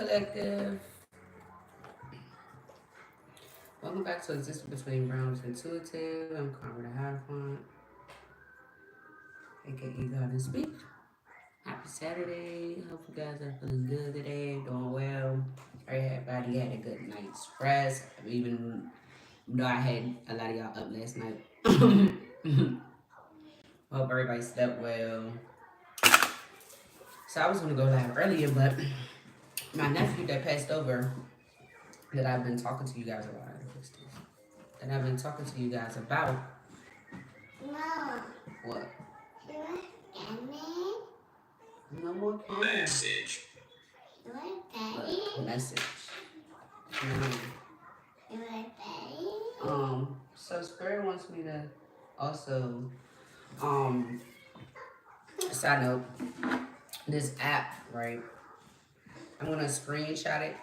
Collective. Welcome back to Existence Between Realms Intuitive. I'm Carver the Hierophant, aka God and Speak. Happy Saturday. Hope you guys are feeling good today, doing well. Everybody had a good night's rest. Even though I had a lot of y'all up last night. Hope everybody slept well. So I was gonna go live earlier, but my nephew that passed over that I've been talking to you guys about. That I've been talking to you guys about. No. What? No more camera. Message. Look, message. So Spirit wants me to also, side note, this app, right? I'm gonna screenshot it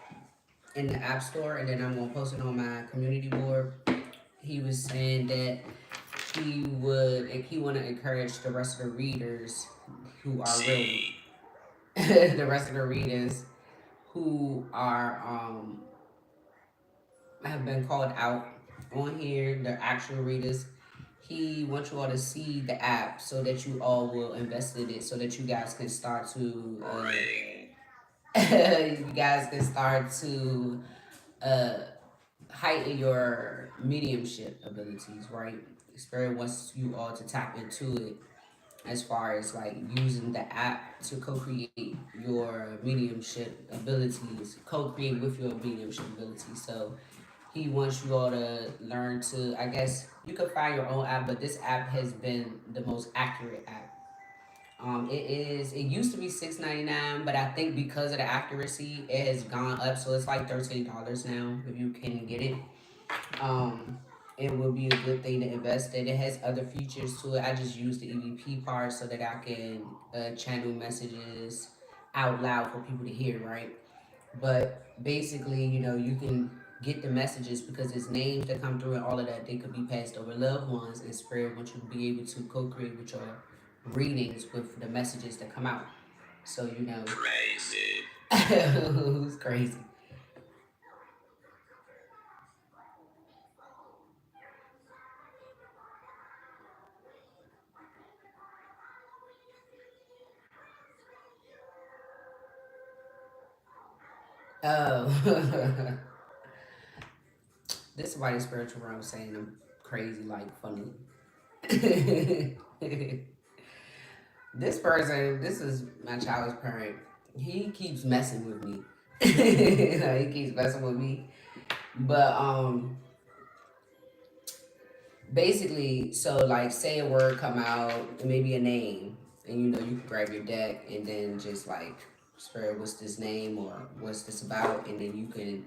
in the App Store and then I'm gonna post it on my community board. He was saying that he want to encourage the rest of the readers who are real, the rest of the readers who are have been called out on here, the actual readers. He wants you all to see the app so that you all will invest in it, so that you guys can start to you guys can start to uh, heighten your mediumship abilities, right? Spirit wants you all to tap into it as far as like using the app to co-create your mediumship abilities, co-create with your mediumship abilities. So he wants you all to learn to, I guess you could find your own app, but this app has been the most accurate app. It used to be $6.99, but I think because of the accuracy, it has gone up. So it's like $13 now if you can get it. Um, it will be a good thing to invest in. It has other features to it. I just use the EVP part so that I can channel messages out loud for people to hear, right? But basically, you can get the messages because it's names that come through and all of that. They could be passed over loved ones, and Spirit wants you to be able to co-create with your readings with the messages that come out. So crazy. Who's crazy? Oh. This is why the spiritual realm saying I'm crazy, like funny. This is my child's parent. He keeps messing with me. He keeps messing with me. But basically, so like say a word come out, maybe a name, and you can grab your deck and then just like spirit, what's this name or what's this about, and then you can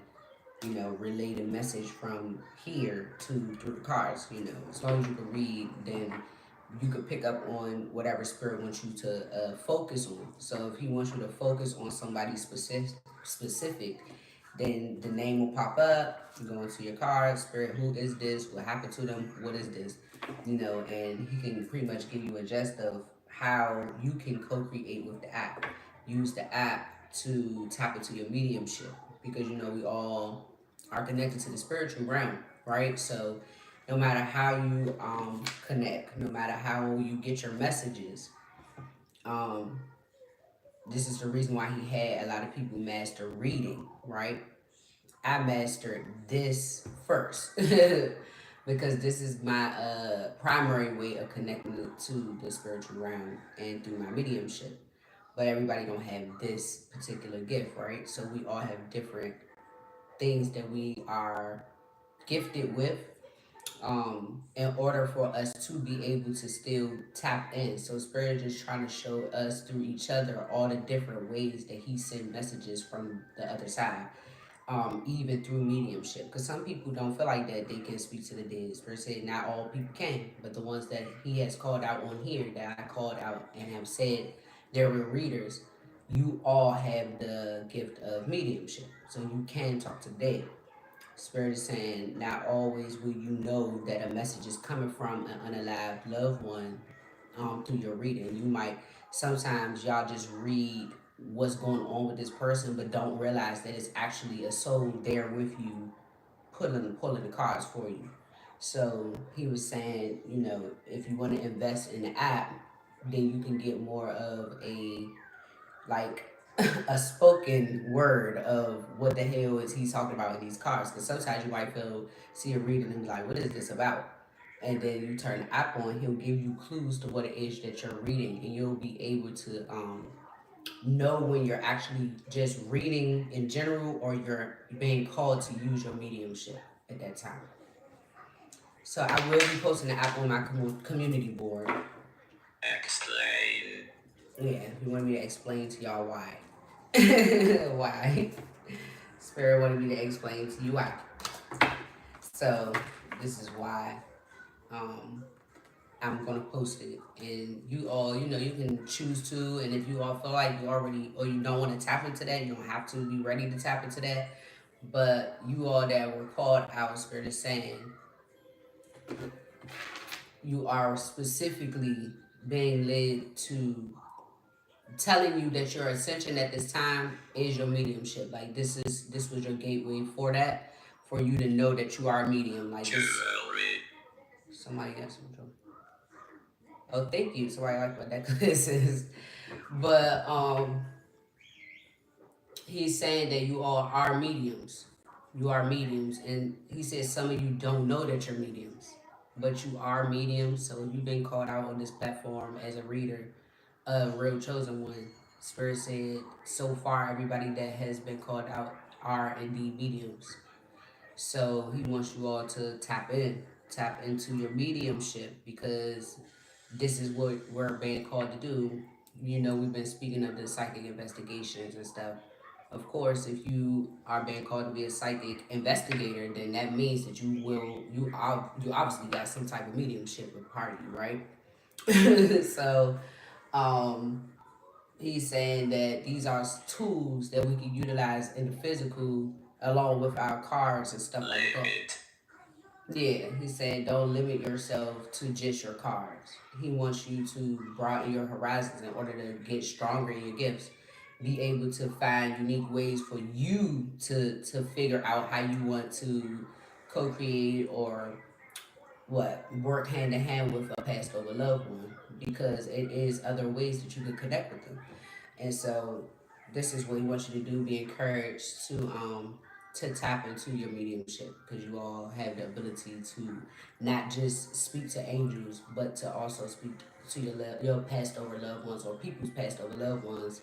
relay the message from here to through the cards. As long as you can read, then you could pick up on whatever spirit wants you to focus on. So if he wants you to focus on somebody specific, then the name will pop up. You go into your cards, spirit, who is this? What happened to them? What is this? And he can pretty much give you a gist of how you can co-create with the app. Use the app to tap into your mediumship because we all are connected to the spiritual realm, right? So no matter how you connect, no matter how you get your messages, um, this is the reason why he had a lot of people master reading, right? I mastered this first because this is my primary way of connecting to the spiritual realm and through my mediumship. But everybody don't have this particular gift, right? So we all have different things that we are gifted with in order for us to be able to still tap in. So Spirit is just trying to show us through each other all the different ways that he sent messages from the other side. Even through mediumship, because some people don't feel like that they can speak to the dead. Spirit said not all people can, but the ones that he has called out on here, that I called out and have said there were readers, you all have the gift of mediumship, so you can talk to the dead. Spirit is saying, not always will you know that a message is coming from an unalived loved one through your reading. You might, sometimes y'all just read what's going on with this person, but don't realize that it's actually a soul there with you, pulling the cards for you. So he was saying, if you want to invest in the app, then you can get more of a like a spoken word of what the hell is he talking about in these cards. Because sometimes you might see a reading and be like, what is this about? And then you turn the app on, he'll give you clues to what it is that you're reading, and you'll be able to know when you're actually just reading in general or you're being called to use your mediumship at that time. So I will be posting the app on my community board. Explain. Yeah, if you want me to explain to y'all why. Why? Spirit wanted me to explain to you why. So this is why I'm gonna post it, and you all, you can choose to, and if you all feel like you already or you don't want to tap into that, you don't have to be ready to tap into that. But you all that were called out, Spirit is saying you are specifically being led to telling you that your ascension at this time is your mediumship. Like this was your gateway for that, for you to know that you are a medium. Like this. Somebody got some trouble. Oh, thank you. Somebody like my necklaces. But he's saying that you all are mediums. You are mediums, and he says some of you don't know that you're mediums, but you are mediums. So you've been called out on this platform as a reader, a real chosen one. Spirit said so far everybody that has been called out are indeed mediums. So he wants you all to tap into your mediumship, because this is what we're being called to do. We've been speaking of the psychic investigations and stuff. Of course, if you are being called to be a psychic investigator, then that means that you obviously got some type of mediumship with part of you, right? So, he's saying that these are tools that we can utilize in the physical along with our cards and stuff like that. Yeah, he said don't limit yourself to just your cards. He wants you to broaden your horizons in order to get stronger in your gifts. Be able to find unique ways for you to figure out how you want to co-create or work hand in hand with a passed over loved one, because it is other ways that you can connect with them. And so this is what he wants you to do. Be encouraged to tap into your mediumship, because you all have the ability to not just speak to angels, but to also speak to your passed over loved ones or people's passed over loved ones.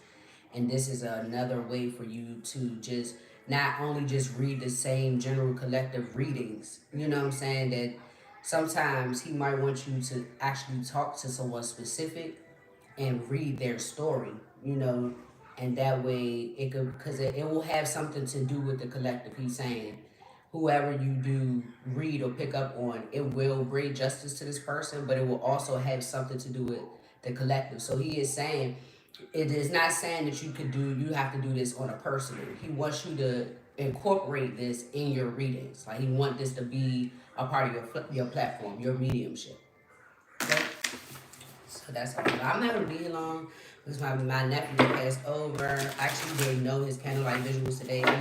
And this is another way for you to just not only just read the same general collective readings. You know what I'm saying? That sometimes he might want you to actually talk to someone specific and read their story, and that way it could, because it will have something to do with the collective. He's saying whoever you do read or pick up on, it will bring justice to this person, but it will also have something to do with the collective. So he is saying, it is not saying that you have to do this on a personal. He wants you to incorporate this in your readings. Like he wants this to be a part of your platform, your mediumship. Okay? So that's all. I'm not gonna be here long because my nephew passed over. Actually, they know his candlelight visuals today. I know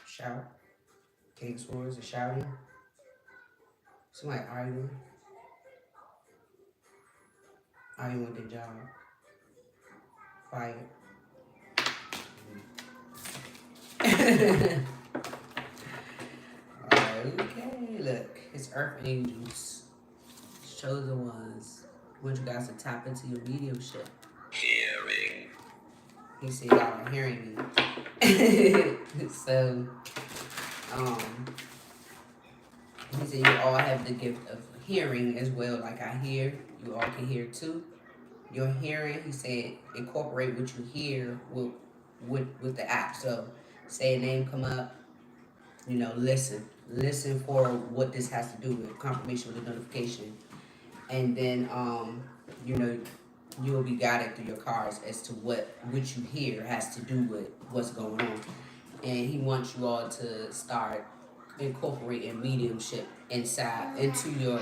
shout. King Swords are shouting. Somebody arguing. Arguing with their job. Fired. Okay, look. It's Earth Angels. Chosen ones. I want you guys to tap into your mediumship. Hearing. He said y'all are hearing me. So, he said you all have the gift of hearing as well. Like I hear, you all can hear too. Your hearing, he said, incorporate what you hear with the app. So, say a name come up, listen for what this has to do with confirmation with the notification, and then you'll be guided through your cards as to what you hear has to do with what's going on. And he wants you all to start incorporating mediumship into your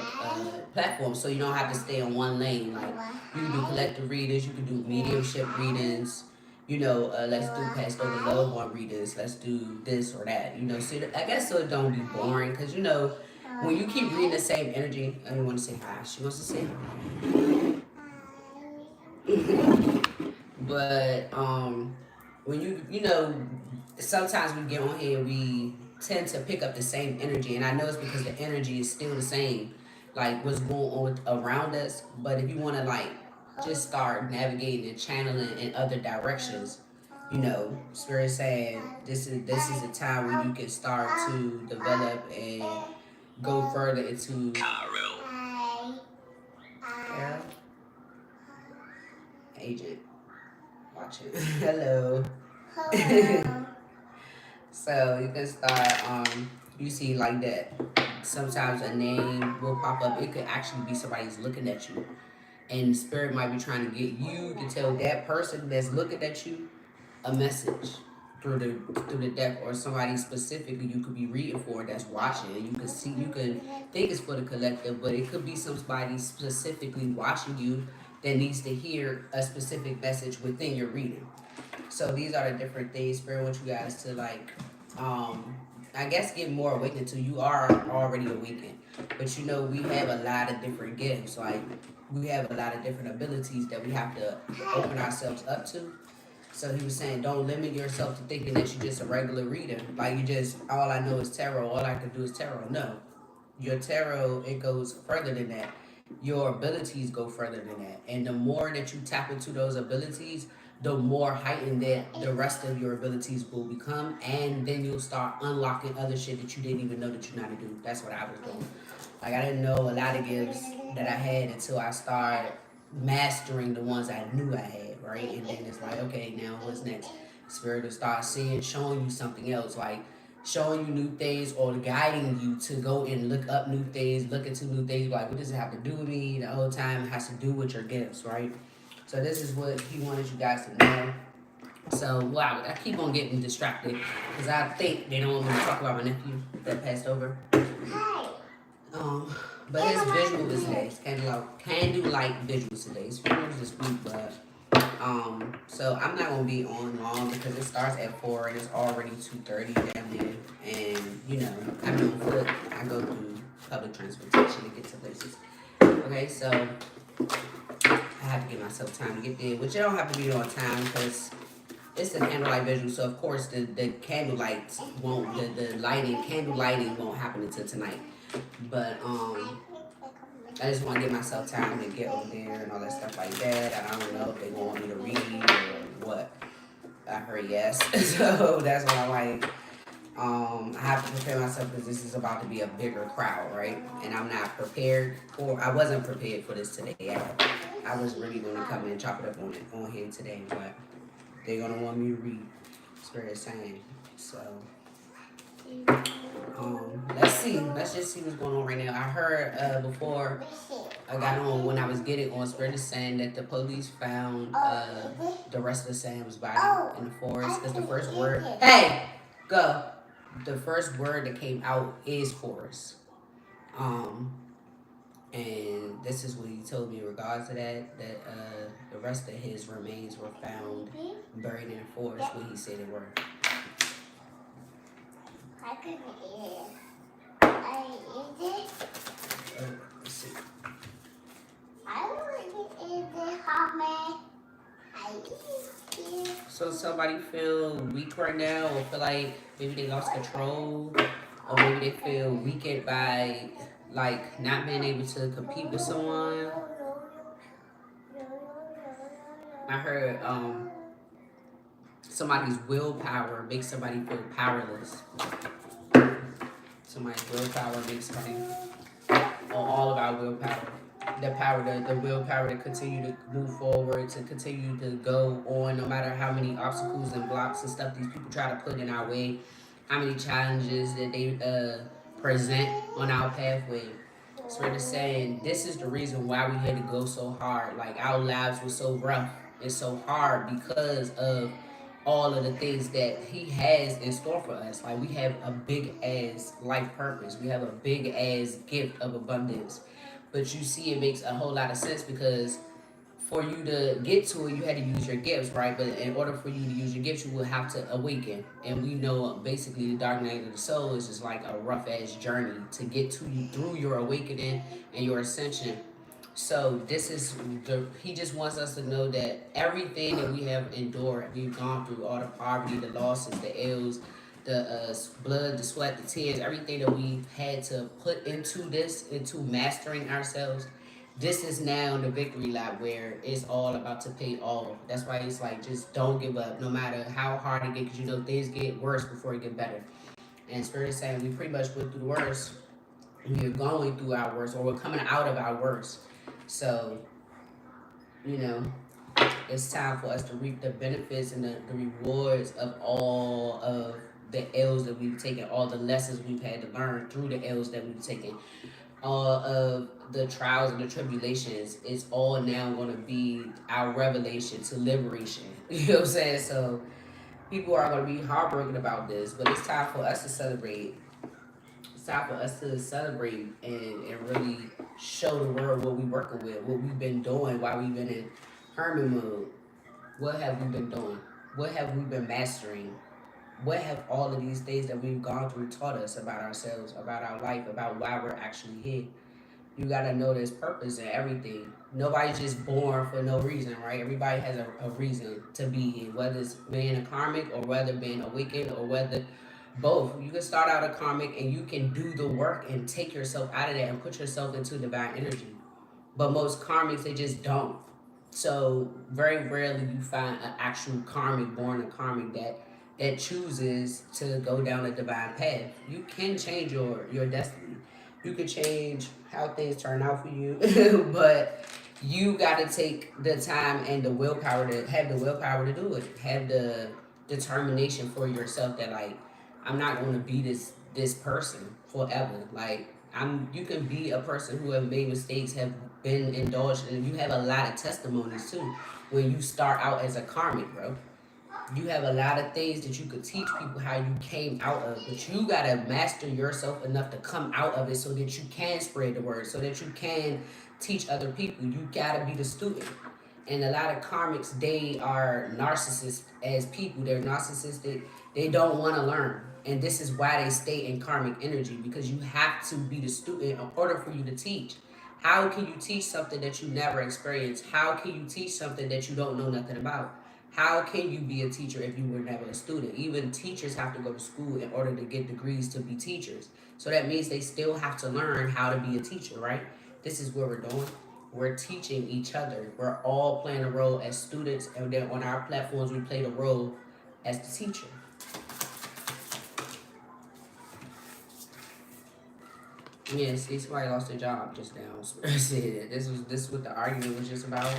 platform, so you don't have to stay on one lane. Like you can do collective readings, you can do mediumship readings. Let's do past over loved one readings. Let's do this or that. So I guess so it don't be boring, because when you keep reading the same energy, I want to say hi. She wants to say hi. But when sometimes we get on here, we tend to pick up the same energy, and I know it's because the energy is still the same, like what's going on around us. But if you want to just start navigating and channeling in other directions, Spirit saying this is a time when you can start to develop and go further into Carol. Agent. Watch it. Hello. So you can start, you see like that. Sometimes a name will pop up. It could actually be somebody's looking at you. And Spirit might be trying to get you to tell that person that's looking at you a message through the deck, or somebody specifically you could be reading for that's watching. And you can think it's for the collective, but it could be somebody specifically watching you that needs to hear a specific message within your reading. So these are the different things Spirit wants you guys to I guess get more awakened to. You are already awakened, but we have a lot of different gifts. Like we have a lot of different abilities that we have to open ourselves up to. So he was saying, don't limit yourself to thinking that you're just a regular reader. Like you just, all I know is tarot. All I can do is tarot. No, your tarot, it goes further than that. Your abilities go further than that. And the more that you tap into those abilities, the more heightened that the rest of your abilities will become. And then you'll start unlocking other shit that you didn't even know that you know how to do. That's what I was doing. Like I didn't know a lot of gifts that I had until I started mastering the ones I knew I had, right? And then it's like, okay, now what's next? Spirit will start showing you something else, like showing you new things or guiding you to go and look up new things, look into new things. Like, what does it have to do with me? The whole time it has to do with your gifts, right? So this is what he wanted you guys to know. So, wow, I keep on getting distracted because I think they don't want me to talk about my nephew that passed over. But his visual is today. Candlelight visuals today. His funerals this week, but so I'm not gonna be on long because it starts at 4 and it's already 2:30 down there. And I'm on foot. I go through public transportation to get to places. Okay, so I have to give myself time to get there, which I don't have to be on time because it's a candlelight visual. So of course the candlelights won't candle lighting won't happen until tonight. But I just want to give myself time to get over there and all that stuff like that. And I don't know if they want me to read or what. I heard yes. So that's why I have to prepare myself because this is about to be a bigger crowd, right? And I wasn't prepared for this today. I was really going to come in and chop it up on here today, but they're going to want me to read Spirit saying. So let's see. Let's just see what's going on right now. I heard before I got on, when I was getting on, Spirit is saying that the police found the rest of Sam's body in the forest. Because the first word, hey, go. The first word that came out is forest. And this is what he told me in regards to that the rest of his remains were found buried in the forest where he said they were. I couldn't eat it. I eat it. Let's see. I want to eat it, Mommy. I eat it. So somebody feel weak right now, or feel like maybe they lost control, or maybe they feel weakened by not being able to compete with someone. I heard somebody's willpower makes somebody feel powerless. Somebody's willpower makes somebody, or all of our willpower, the willpower to continue to move forward, to continue to go on, no matter how many obstacles and blocks and stuff these people try to put in our way, how many challenges that they present on our pathway. Spirit is saying this is the reason why we had to go so hard. Like our lives were so rough and so hard because of all of the things that he has in store for us. Like we have a big ass life purpose. We have a big ass gift of abundance. But you see it makes a whole lot of sense because for you to get to it, you had to use your gifts, right? But in order for you to use your gifts, you will have to awaken. And we know basically the dark night of the soul is just like a rough ass journey to get to you through your awakening and your ascension. So this is he just wants us to know that everything that we have endured, we've gone through all the poverty, the losses, the ills, the blood, the sweat, the tears, everything that we've had to put into this, into mastering ourselves. This is now the victory lap where it's all about to pay off. That's why it's like just don't give up, no matter how hard it gets, because you know things get worse before it get better. And Spirit is saying we pretty much went through the worst. We're going through our worst, or we're coming out of our worst. So, you know, it's time for us to reap the benefits and the rewards of all of the L's that we've taken, all the lessons we've had to learn through the L's that we've taken, all of the trials and the tribulations. It's all now going to be our revelation to liberation. You know what I'm saying? So people are going to be heartbroken about this, but it's time for us to celebrate. It's time for us to celebrate and really show the world what we're working with, what we've been doing while we've been in hermit mode. What have we been doing? What have we been mastering? What have all of these things that we've gone through taught us about ourselves, about our life, about why we're actually here? You gotta know there's purpose in everything. Nobody's just born for no reason, right? Everybody has a reason to be here, whether it's being a karmic or whether being awakened or whether both. You can start out a karmic and you can do the work and take yourself out of that and put yourself into divine energy. But most karmics, they just don't. So very rarely you find an actual karmic born a karmic that chooses to go down a divine path. You can change your destiny. You can change how things turn out for you, but you got to take the time and the willpower to have the willpower to do it. Have the determination for yourself that like I'm not going to be this person forever. Like you can be a person who have made mistakes, have been indulged, and you have a lot of testimonies too. When you start out as a karmic, bro, you have a lot of things that you could teach people how you came out of, but you gotta master yourself enough to come out of it so that you can spread the word, so that you can teach other people. You gotta be the student. And a lot of karmics, they are narcissists as people. They're narcissistic. They don't want to learn. And this is why they stay in karmic energy, because you have to be the student in order for you to teach. How can you teach something that you never experienced? How can you teach something that you don't know nothing about? How can you be a teacher if you were never a student? Even teachers have to go to school in order to get degrees to be teachers. So that means they still have to learn how to be a teacher, right? This is what we're doing. We're teaching each other. We're all playing a role as students, and then on our platforms, we play the role as the teacher. Yeah, see, somebody lost their job just now. This is what the argument was just about.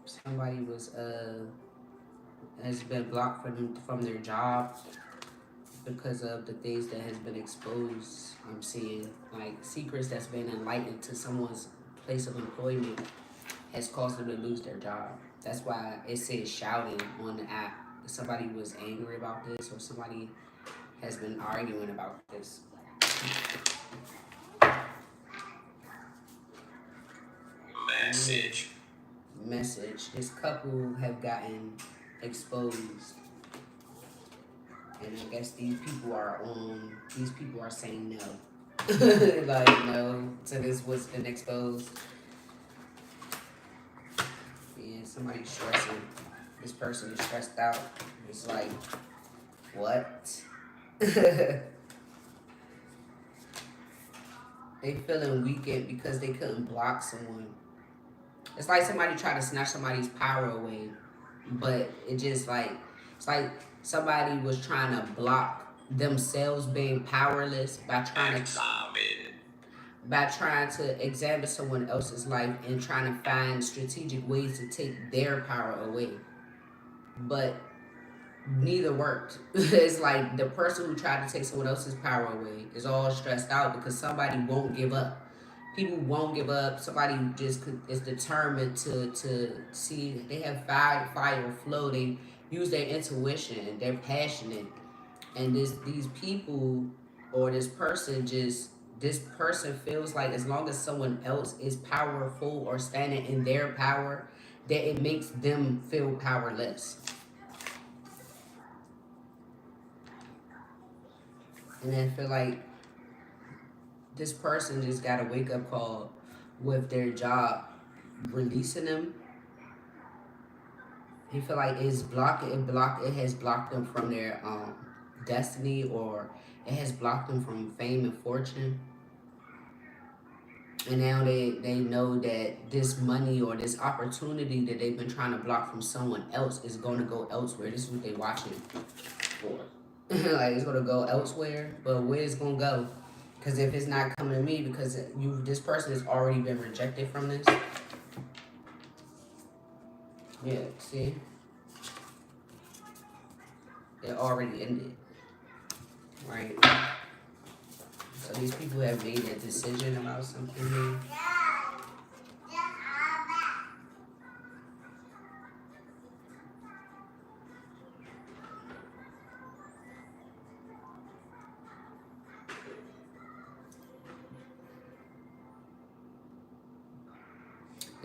Somebody has been blocked from their job because of the things that has been exposed. I'm seeing like secrets that's been enlightened to someone's place of employment has caused them to lose their job. That's why it says shouting on the app. If somebody was angry about this, or somebody has been arguing about this. Message. This couple have gotten exposed, and I guess these people are saying no. Like no to this what's been exposed. Yeah, somebody's stressing. This person is stressed out. It's like, what? They feeling weakened because they couldn't block someone. It's like somebody tried to snatch somebody's power away, but it just like, it's like somebody was trying to block themselves being powerless by trying to examine someone else's life and trying to find strategic ways to take their power away. But neither worked. It's like the person who tried to take someone else's power away is all stressed out because somebody won't give up. People won't give up. Somebody just is determined to see. They have fire flow. You use their intuition. They're passionate, and these people or this person feels like as long as someone else is powerful or standing in their power, that it makes them feel powerless. And I feel like this person just got a wake up call with their job releasing them. He feel like it has blocked them from their destiny, or it has blocked them from fame and fortune. And now they know that this money or this opportunity that they've been trying to block from someone else is going to go elsewhere. This is what they watching for. Like, it's going to go elsewhere, but where it's going to go? Because if it's not coming to me, because this person has already been rejected from this. Yeah, see? It already ended. Right? So these people have made a decision about something here.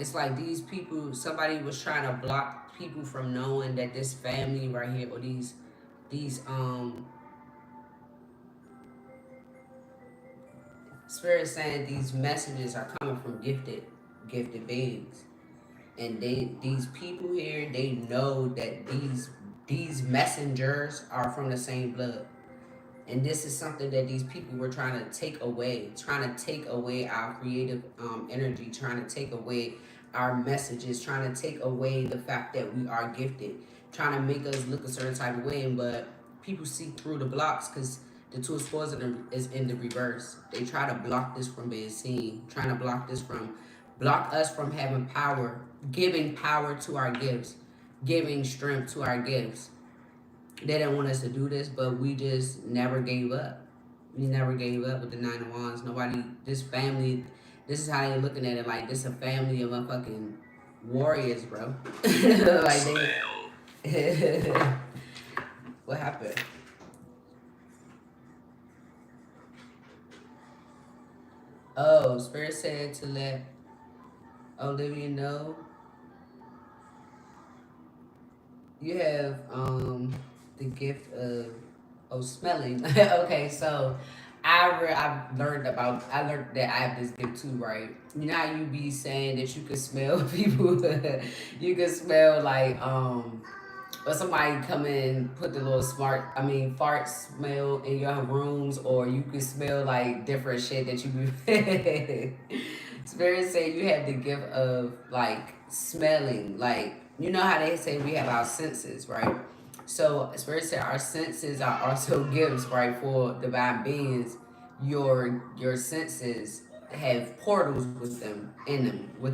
It's like these people, somebody was trying to block people from knowing that this family right here, or these spirits saying these messages are coming from gifted beings. And these people here, they know that these messengers are from the same blood. And this is something that these people were trying to take away, our creative energy, trying to take away our messages, trying to take away the fact that we are gifted, trying to make us look a certain type of way. But people see through the blocks because the Two of Swords is in the reverse. They try to block this from being seen, trying to block us from having power, giving power to our gifts, giving strength to our gifts. They didn't want us to do this, but we just never gave up. We never gave up with the Nine of Wands. Nobody, this family, this is how they're looking at it. Like, this is a family of motherfucking warriors, bro. Like, they. What happened? Oh, Spirit said to let Olivia know you have the gift of smelling. Okay, so I learned that I have this gift too, right? You know how you be saying that you could smell people, you could smell like or somebody come in, put the little fart smell in your rooms, or you could smell like different shit that you be. Spirit say you have the gift of like smelling, like you know how they say we have our senses, right? So Spirit said our senses are also gifts, right, for divine beings. Your senses have portals within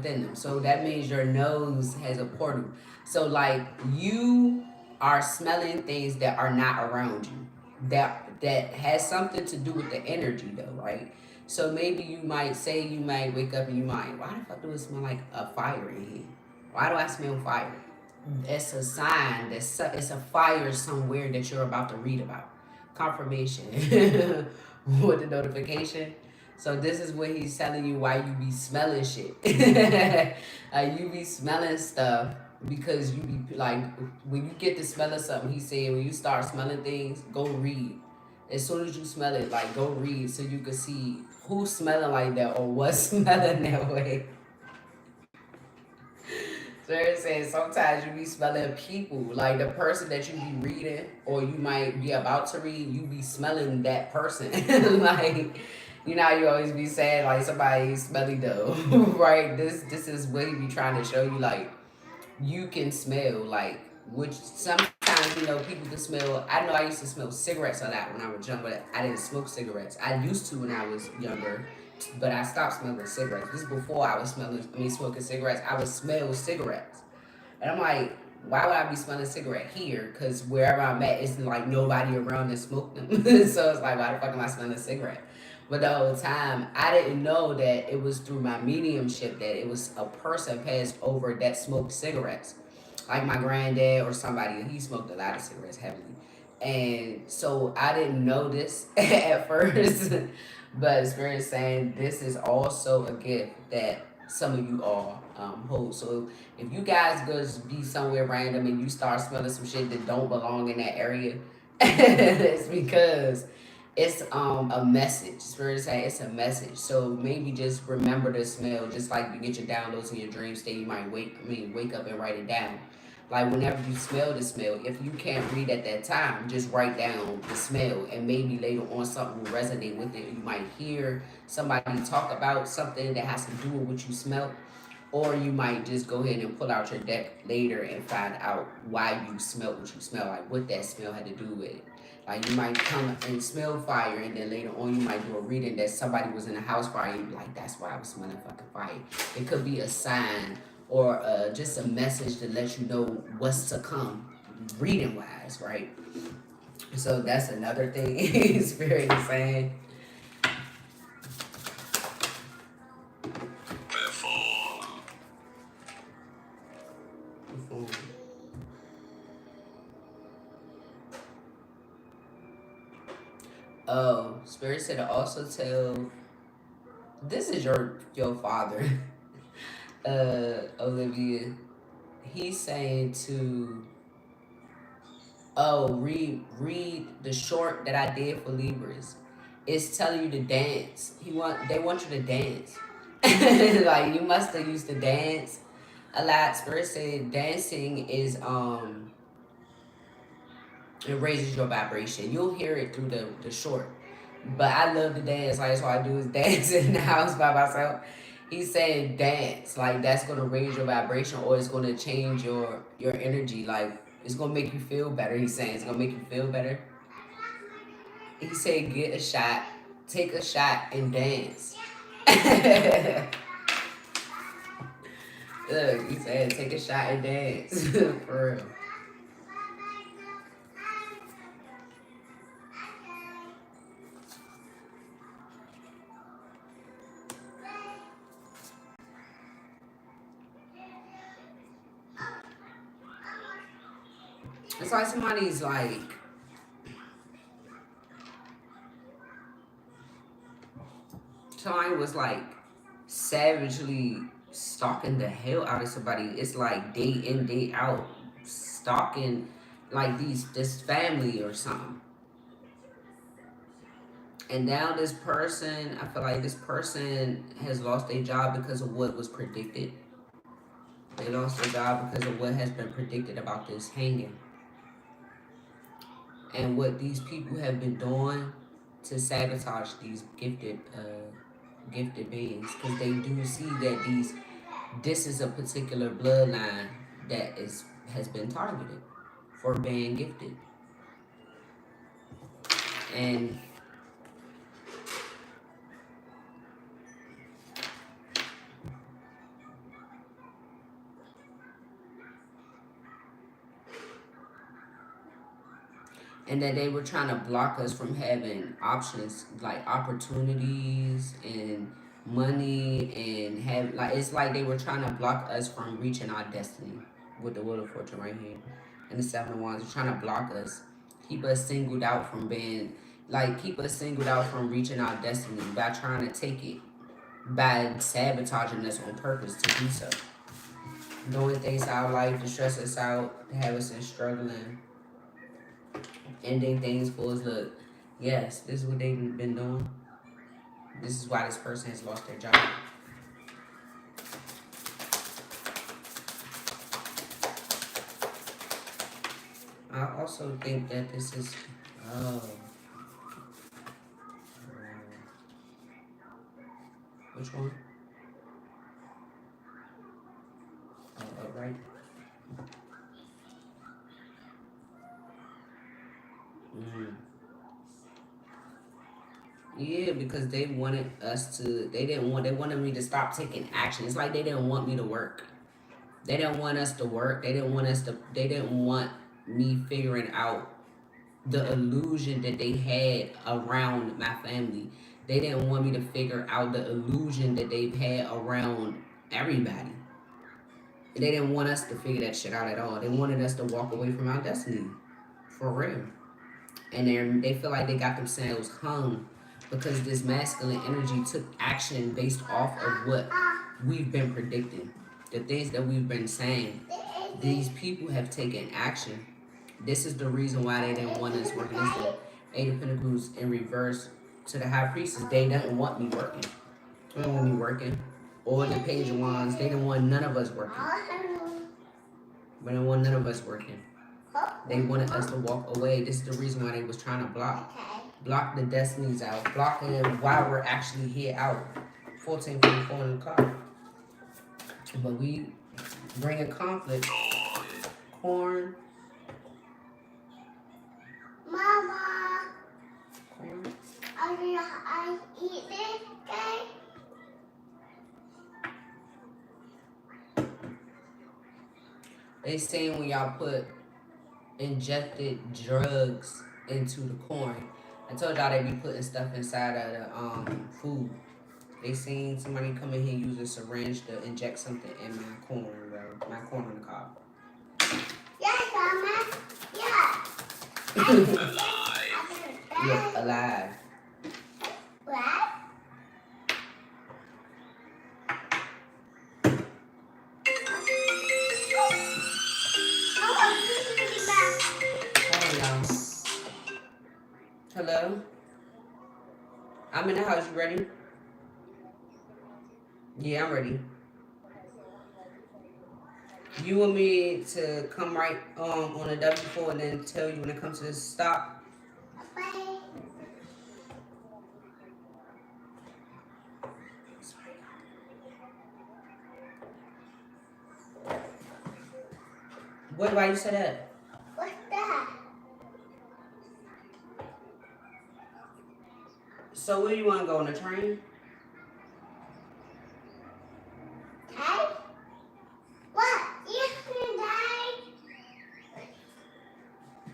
them. So that means your nose has a portal. So like you are smelling things that are not around you. That has something to do with the energy though, right? So maybe you might wake up and you might, why the fuck do it smell like a fire in here? Why do I smell fire? It's a sign that it's a fire somewhere that you're about to read about. Confirmation with the notification. So this is what he's telling you why you be smelling shit. You be smelling stuff because you be like, when you get to smelling something, he said when you start smelling things, go read. As soon as you smell it, like go read so you can see who's smelling like that or what's smelling that way. So they're saying sometimes you be smelling people, like the person that you be reading or you might be about to read, you be smelling that person. Like, you know how you always be saying like somebody smelly though, right? This is what he be trying to show you, like you can smell, like, which sometimes people can smell. I know I used to smell cigarettes a lot when I was young, but I didn't smoke cigarettes. I used to when I was younger, but I stopped smoking cigarettes. This is before I was smoking cigarettes. I would smell cigarettes, and I'm like, why would I be smelling cigarette here? Because wherever I'm at, it's like nobody around to smoke them. So it's like, why the fuck am I smelling a cigarette? But the whole time, I didn't know that it was through my mediumship that it was a person passed over that smoked cigarettes. like my granddad or somebody, he smoked a lot of cigarettes heavily. And so I didn't know this at first, but Spirit is saying this is also a gift that some of you all hold. So if you guys go be somewhere random and you start smelling some shit that don't belong in that area, it's because it's a message. Spirit is saying it's a message. So maybe just remember the smell, just like you get your downloads in your dream state. You might wake up and write it down. Like whenever you smell the smell, if you can't read at that time, just write down the smell, and maybe later on something will resonate with it. You might hear somebody talk about something that has to do with what you smell, or you might just go ahead and pull out your deck later and find out why you smelled what you smell, like what that smell had to do with it. Like you might come and smell fire, and then later on you might do a reading that somebody was in a house fire, and you be like, that's why I was smelling fucking fire. It could be a sign or just a message to let you know what's to come, reading wise, right? So that's another thing Spirit is saying. Oh, Spirit said to also tell, this is your father, Olivia. He's saying to read the short that I did for Libras. It's telling you to dance. They want you to dance. Like you must have used to dance a lot. Spirit said dancing is it raises your vibration. You'll hear it through the short. But I love to dance. Like, that's all I do is dance in the house by myself. He's saying dance. Like, that's going to raise your vibration, or it's going to change your energy. Like, it's going to make you feel better. He's saying it's going to make you feel better. He said get a shot. Take a shot and dance. Look, he said take a shot and dance. For real. It's like somebody's like, somebody was like savagely stalking the hell out of somebody. It's like day in, day out, stalking like this family or something. And now this person, I feel like this person has lost their job because of what was predicted. They lost their job because of what has been predicted about this hanging. And what these people have been doing to sabotage these gifted beings, because they do see that this is a particular bloodline that has been targeted for being gifted. And that they were trying to block us from having options, like opportunities and money, and have like, it's like they were trying to block us from reaching our destiny with the Wheel of Fortune right here and the Seven of Wands. They're trying to block us, keep us singled out from reaching our destiny by trying to take it, by sabotaging us on purpose to do so, doing things out of life to stress us out, to have us in struggling, ending things for us. Look, yes, this is what they've been doing. This is why this person has lost their job. I also think that this is, which one? Right. Yeah, because they wanted us to. They wanted me to stop taking action. It's like they didn't want me to work. They didn't want us to work. They didn't want me figuring out the illusion that they had around my family. They didn't want me to figure out the illusion that they've had around everybody. They didn't want us to figure that shit out at all. They wanted us to walk away from our destiny. For real. And they feel like they got themselves hung because this masculine energy took action based off of what we've been predicting. The things that we've been saying. These people have taken action. This is the reason why they didn't want us working. It's the Eight of Pentacles in reverse to the High Priestess. They didn't want me working. They didn't want me working. Or the Page of Wands. They didn't want none of us working. They didn't want none of us working. They wanted us to walk away. This is the reason why they was trying to block the destinies out, blocking why we're actually here out. 1444 in the car. But we bring a conflict. Corn. Mama, Corn. I eat this cake? They saying when y'all put injected drugs into the corn. I told y'all they be putting stuff inside of the food. They seen somebody come in here use a syringe to inject something in my corn, bro. My corn on the cob. Yes, Mama. Yes. Yeah, alive. What? Hold on, y'all. Hello? I'm in the house. You ready? Yeah, I'm ready. You want me to come right on the W4 and then tell you when it comes to this stop? Bye. Why you say that? What's that? So where you want to go, on the train? Hey? What? You can die?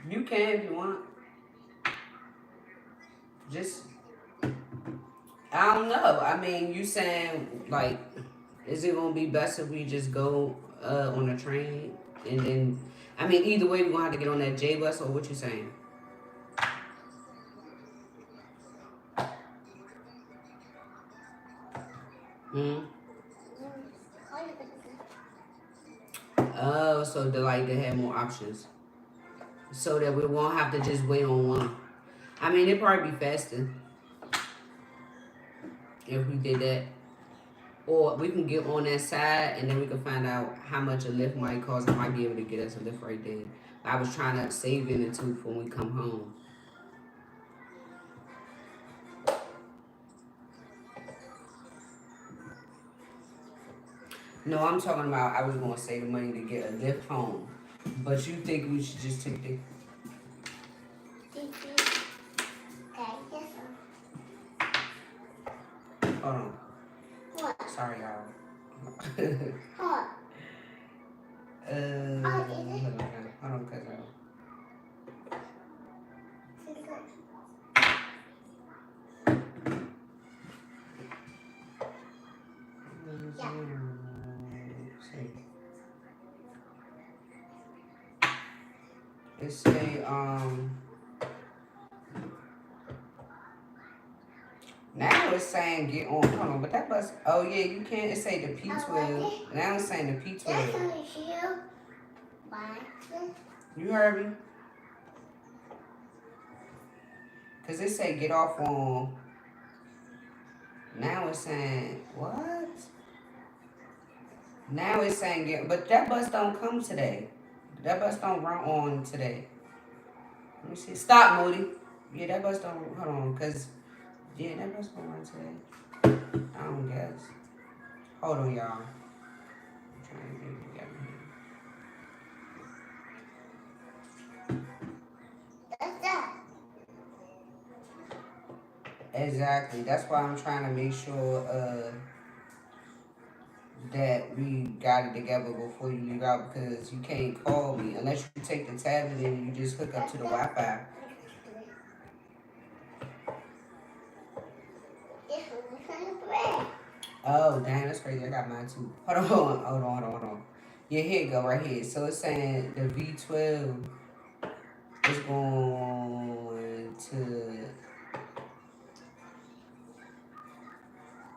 You can if you want. Just, I don't know. I mean, you saying, like, is it going to be best if we just go on a train? And then, I mean, either way, we're going to have to get on that J bus, or what you saying? Oh, so they have more options. So that we won't have to just wait on one. I mean, it'd probably be faster if we did that. Or we can get on that side and then we can find out how much a lift might cost. I might be able to get us a lift right there. I was trying to save in it too for when we come home. No, I'm talking about I was going to save the money to get a lift home. But you think we should just take the... Okay, yes. Hold on. What? Sorry, y'all. What? Hold on, cuz it say now it's saying get on. Hold on, but that bus. Oh yeah, you can't. It say the P12. Now it's saying the P12. You heard me? Cause it say get off on. Now it's saying what? Now it's saying get, but that bus don't come today. That bus don't run on today. Let me see. Stop, Moody. Yeah, that bus don't. Hold on, cause yeah, that bus don't run today. I don't guess. Hold on, y'all. I'm trying to get it together here. Exactly. That's why I'm trying to make sure that we got it together before you leave out, because you can't call me unless you take the tablet and you just hook up to the Wi-Fi. Oh, damn, that's crazy. I got mine too. Hold on. Yeah, here you go, right here. So it's saying the V12 is going to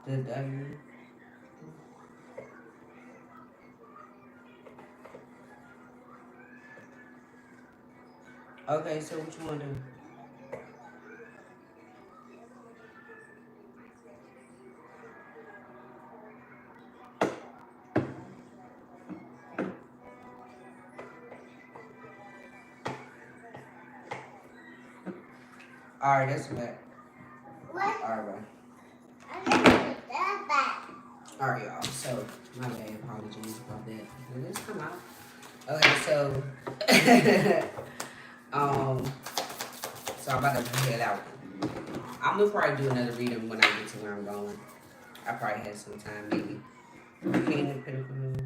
the W. Okay, so what you want to do? All right, that's that. What? All right, bro. I'm gonna put that back. All right, y'all. So my bad, apologies about that. Did this come out? Okay, so um, so I'm about to head out. I'm gonna probably do another reading when I get to where I'm going. I probably had some time, maybe. King of Pentacles.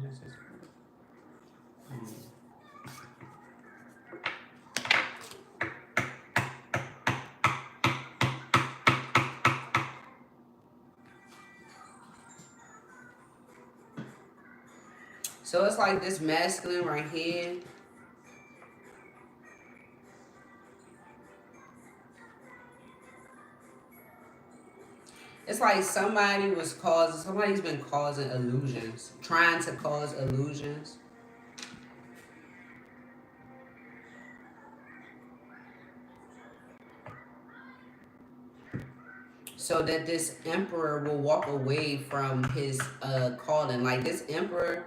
So it's like this masculine right here. It's like somebody's been causing illusions, trying to cause illusions. So that this emperor will walk away from his calling. Like this emperor,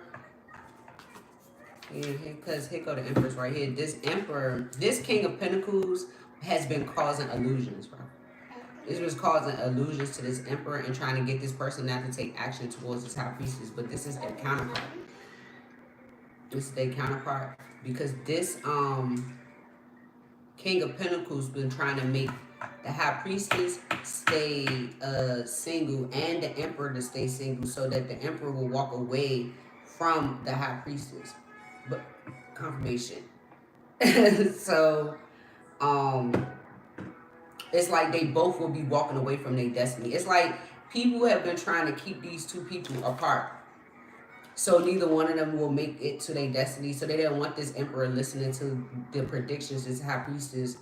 yeah, because here go the empress right here. This emperor, this king of pentacles has been causing illusions, bro. This was causing illusions to this emperor and trying to get this person not to take action towards this high priestess. But this is their counterpart. This is their counterpart because this king of pentacles been trying to make the high priestess stay single and the emperor to stay single so that the emperor will walk away from the high priestess. But confirmation. So it's like they both will be walking away from their destiny. It's like people have been trying to keep these two people apart. So neither one of them will make it to their destiny. So they didn't want this emperor listening to the predictions this high priestess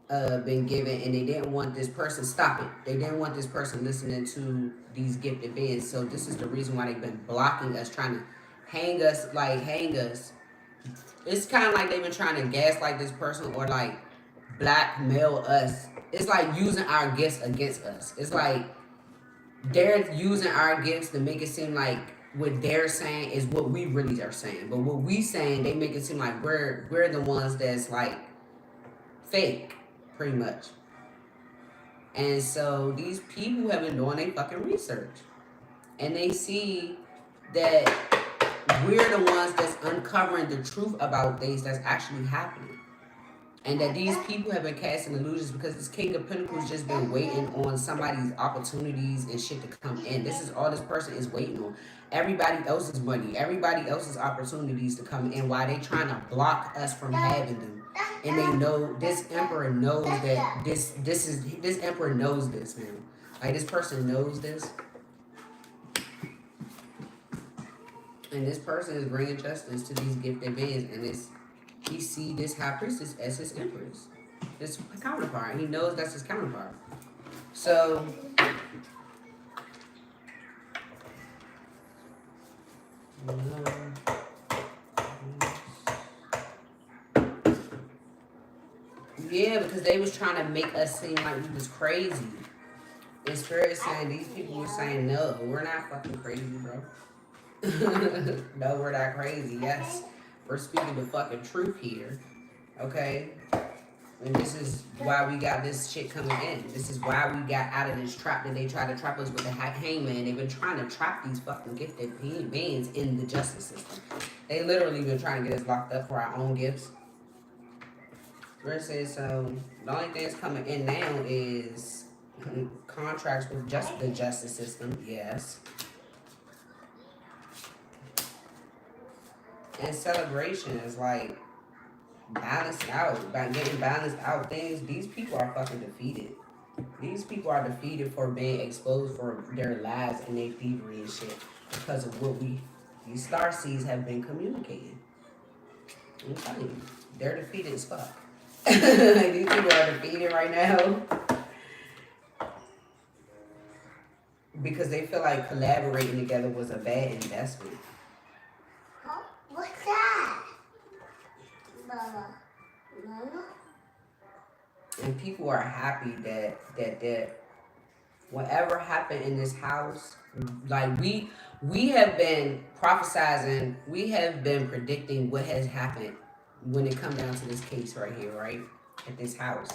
been given, and they didn't want this person stopping. They didn't want this person listening to these gifted beings. So this is the reason why they've been blocking us, trying to hang us. It's kind of like they've been trying to gaslight this person or like blackmail us. It's like using our gifts against us. It's like they're using our gifts to make it seem like what they're saying is what we really are saying. But what we saying, they make it seem like we're the ones that's like fake, pretty much. And so these people have been doing their fucking research. And they see that we're the ones that's uncovering the truth about things that's actually happening. And that these people have been casting illusions because this King of Pentacles just been waiting on somebody's opportunities and shit to come in. This is all this person is waiting on. Everybody else's money, everybody else's opportunities to come in while they trying to block us from having them. And they know this emperor knows that this emperor knows this, man. Like this person knows this. And this person is bringing justice to these gifted beings, and he see this high priestess as his empress, his counterpart. He knows that's his counterpart. So yeah, because they was trying to make us seem like we was crazy. And Spirit is saying these people were saying, no, we're not fucking crazy, bro. No, we're not crazy. Yes, we're speaking the fucking truth here. Okay? And this is why we got this shit coming in. This is why we got out of this trap that they tried to trap us with the hangman. They've been trying to trap these fucking gifted beings in the justice system. They literally been trying to get us locked up for our own gifts. Versus, the only thing that's coming in now is contracts with just the justice system. Yes. And celebration is like balanced out, by getting balanced out things. These people are fucking defeated. These people are defeated for being exposed for their lies and their thievery and shit because of what we These star seeds have been communicating. I'm telling you, they're defeated as fuck. These people are defeated right now because they feel like collaborating together was a bad investment. Huh? What's that? Mama. Mama? And people are happy that whatever happened in this house, like we have been prophesizing, we have been predicting what has happened when it comes down to this case right here, right? At this house.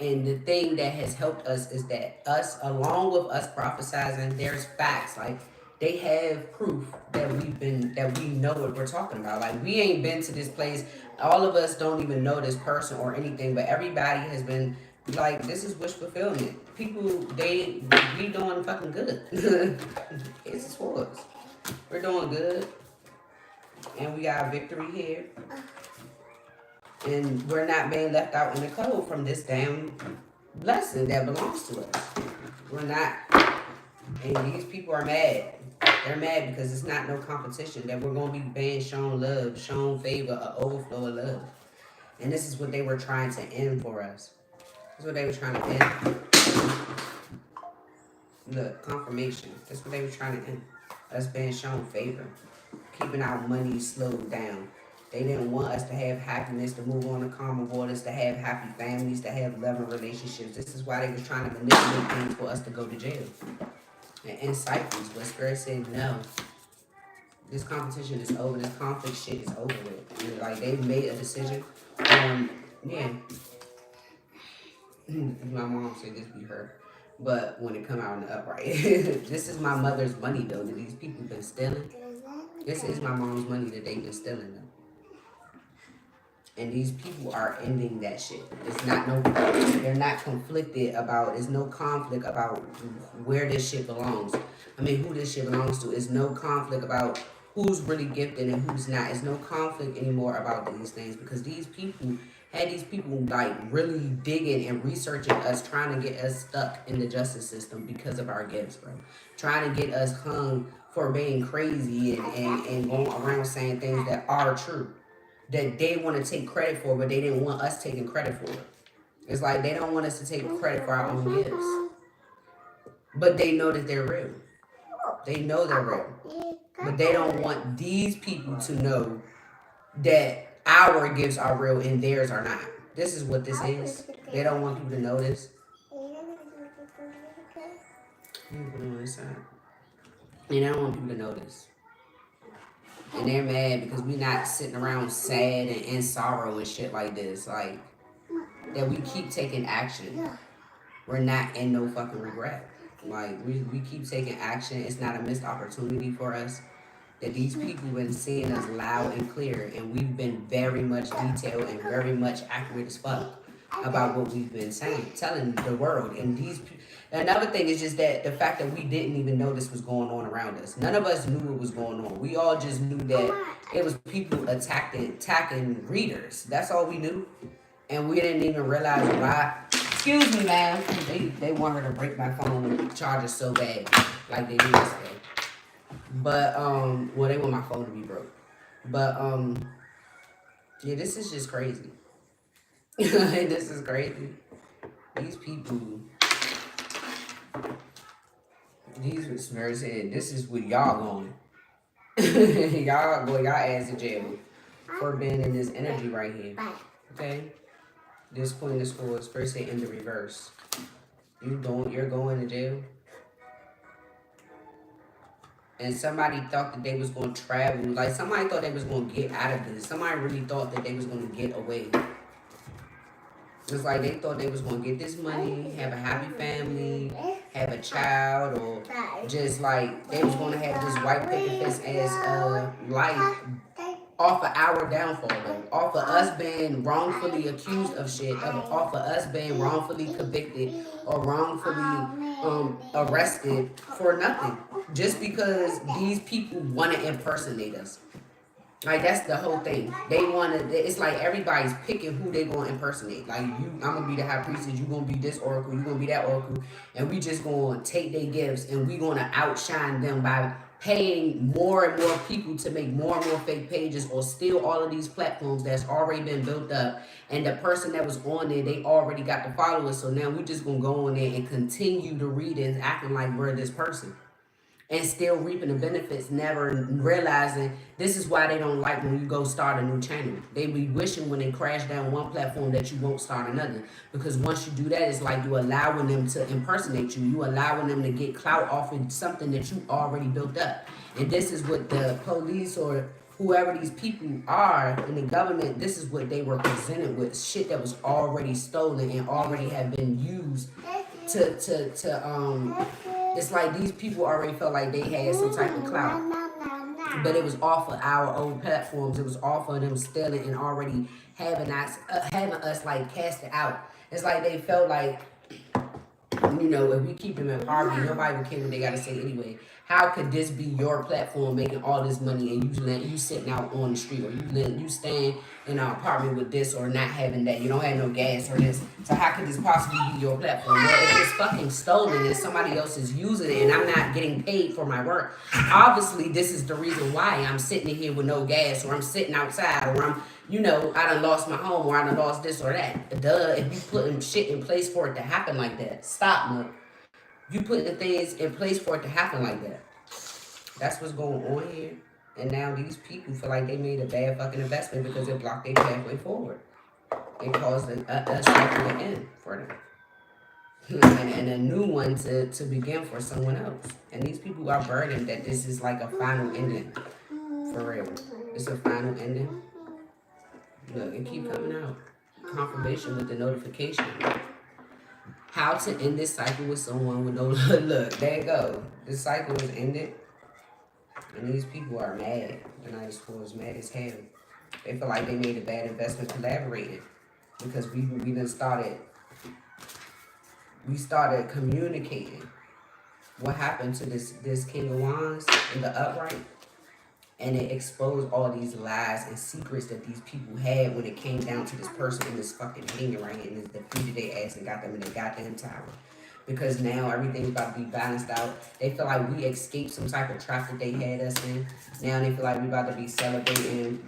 And the thing that has helped us is that us, along with us prophesizing, there's facts. Like they have proof that we know what we're talking about. Like we ain't been to this place. All of us don't even know this person or anything, but everybody has been like, this is wish fulfillment. People, we doing fucking good. It's sports. We're doing good. And we got victory here. And we're not being left out in the cold from this damn blessing that belongs to us. We're not. And these people are mad. They're mad because it's not no competition. That we're going to be being shown love, shown favor, an overflow of love. And this is what they were trying to end for us. This is what they were trying to end. Look, confirmation. That's what they were trying to end. Us being shown favor. Keeping our money slowed down. They didn't want us to have happiness, to move on to calmer waters, to have happy families, to have loving relationships. This is why they was trying to manipulate things for us to go to jail. And in cycles, but Spirit said, no. This competition is over. This conflict shit is over with. And like, they made a decision. Yeah. My mom said this be her. But when it come out in the upright. This is my mother's money, though, that these people been stealing. This is my mom's money that they've been stealing, though. And these people are ending that shit. It's not they're not conflicted about, there's no conflict about where this shit belongs. I mean, who this shit belongs to. It's no conflict about who's really gifted and who's not. It's no conflict anymore about these things because these people had these people like really digging and researching us, trying to get us stuck in the justice system because of our gifts, bro. Trying to get us hung for being crazy and going around saying things that are true. That they want to take credit for, but they didn't want us taking credit for it. It's like they don't want us to take credit for our own gifts. But they know that they're real. They know they're real. But they don't want these people to know that our gifts are real and theirs are not. This is what this is. They don't want people to know this. They don't want people to know this. And they're mad because we not sitting around sad and in sorrow and shit like this. Like, that we keep taking action. We're not in no fucking regret. Like, we keep taking action. It's not a missed opportunity for us. That these people been seeing us loud and clear. And we've been very much detailed and very much accurate as fuck about what we've been saying, telling the world. And these another thing is just that the fact that we didn't even know this was going on around us. None of us knew what was going on. We all just knew that it was people attacking readers. That's all we knew. And we didn't even realize why. Excuse me, ma'am. They want her to break my phone charger so bad. Like they did yesterday. But well, they want my phone to be broke. But yeah, this is just crazy. This is crazy. These people, these Spirit said, this is what y'all going. Y'all go y'all ass to jail for being in this energy right here. Okay? This Queen of Swords, Spirit said in the reverse. You're going to jail. And somebody thought that they was going to travel. Like, somebody thought they was going to get out of this. Somebody really thought that they was going to get away. It's like they thought they was going to get this money, have a happy family, have a child, or just like they was going to have this white picket fence as life off of our downfall, though. Off of us being wrongfully accused of shit, off of us being wrongfully convicted or wrongfully arrested for nothing. Just because these people want to impersonate us. Like, that's the whole thing. They want to, it's like everybody's picking who they going to impersonate. Like, I'm going to be the high priestess, you going to be this oracle, you going to be that oracle. And we just going to take their gifts and we going to outshine them by paying more and more people to make more and more fake pages or steal all of these platforms that's already been built up, and the person that was on there, they already got the followers, so now we just gonna go on there and continue to read it, acting like we're this person, and still reaping the benefits, never realizing this is why they don't like when you go start a new channel. They be wishing when they crash down one platform that you won't start another. Because once you do that, it's like you allowing them to impersonate you. You allowing them to get clout off of something that you already built up. And this is what the police or whoever these people are in the government, this is what they were presented with. Shit that was already stolen and already had been used to it's like these people already felt like they had some type of clout, but it was off of our old platforms. It was off of them stealing and already having us like cast it out. It's like they felt like, you know, if we keep them in poverty, nobody would care what they gotta say anyway. How could this be your platform making all this money and you sitting out on the street, or you staying in an apartment with this or not having that? You don't have no gas or this. So how could this possibly be your platform? Well, if it's fucking stolen and somebody else is using it and I'm not getting paid for my work, obviously this is the reason why I'm sitting in here with no gas, or I'm sitting outside, or I'm, you know, I done lost my home, or I done lost this or that. Duh, if you putting shit in place for it to happen like that, stop, look. You put the things in place for it to happen like that. That's what's going on here. And now these people feel like they made a bad fucking investment because it blocked their pathway forward. It caused a cycle to end for them. And a new one to begin for someone else. And these people are burdened that this is like a final ending. For real. It's a final ending. Look, it keep coming out. Confirmation with the notification. How to end this cycle with someone with no look. There you go. This cycle is ended. And these people are mad. The Night School is mad as hell. They feel like they made a bad investment collaborating. Because we done started. We started communicating what happened to this King of Wands in the upright. And it exposed all these lies and secrets that these people had when it came down to this person in this fucking hanging right here, and it defeated their ass and got them in their goddamn tower. Because now everything's about to be balanced out. They feel like we escaped some type of trap that they had us in. Now they feel like we about to be celebrating.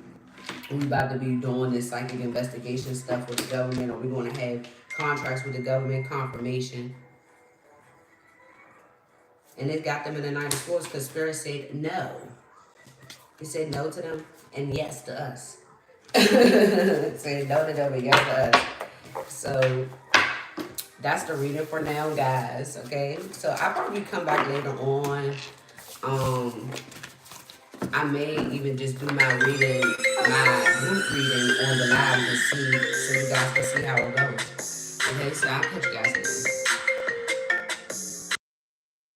We about to be doing this psychic investigation stuff with the government, or we're going to have contracts with the government, confirmation. And it got them in the Night of Swords because Spirit said no. He said no to them and yes to us. Said no to them and yes to us. So that's the reading for now, guys. Okay. So I'll probably come back later on. I may even just do my reading, my group reading on the live to see, so you guys can see how it goes. Okay. So I'll catch you guys later.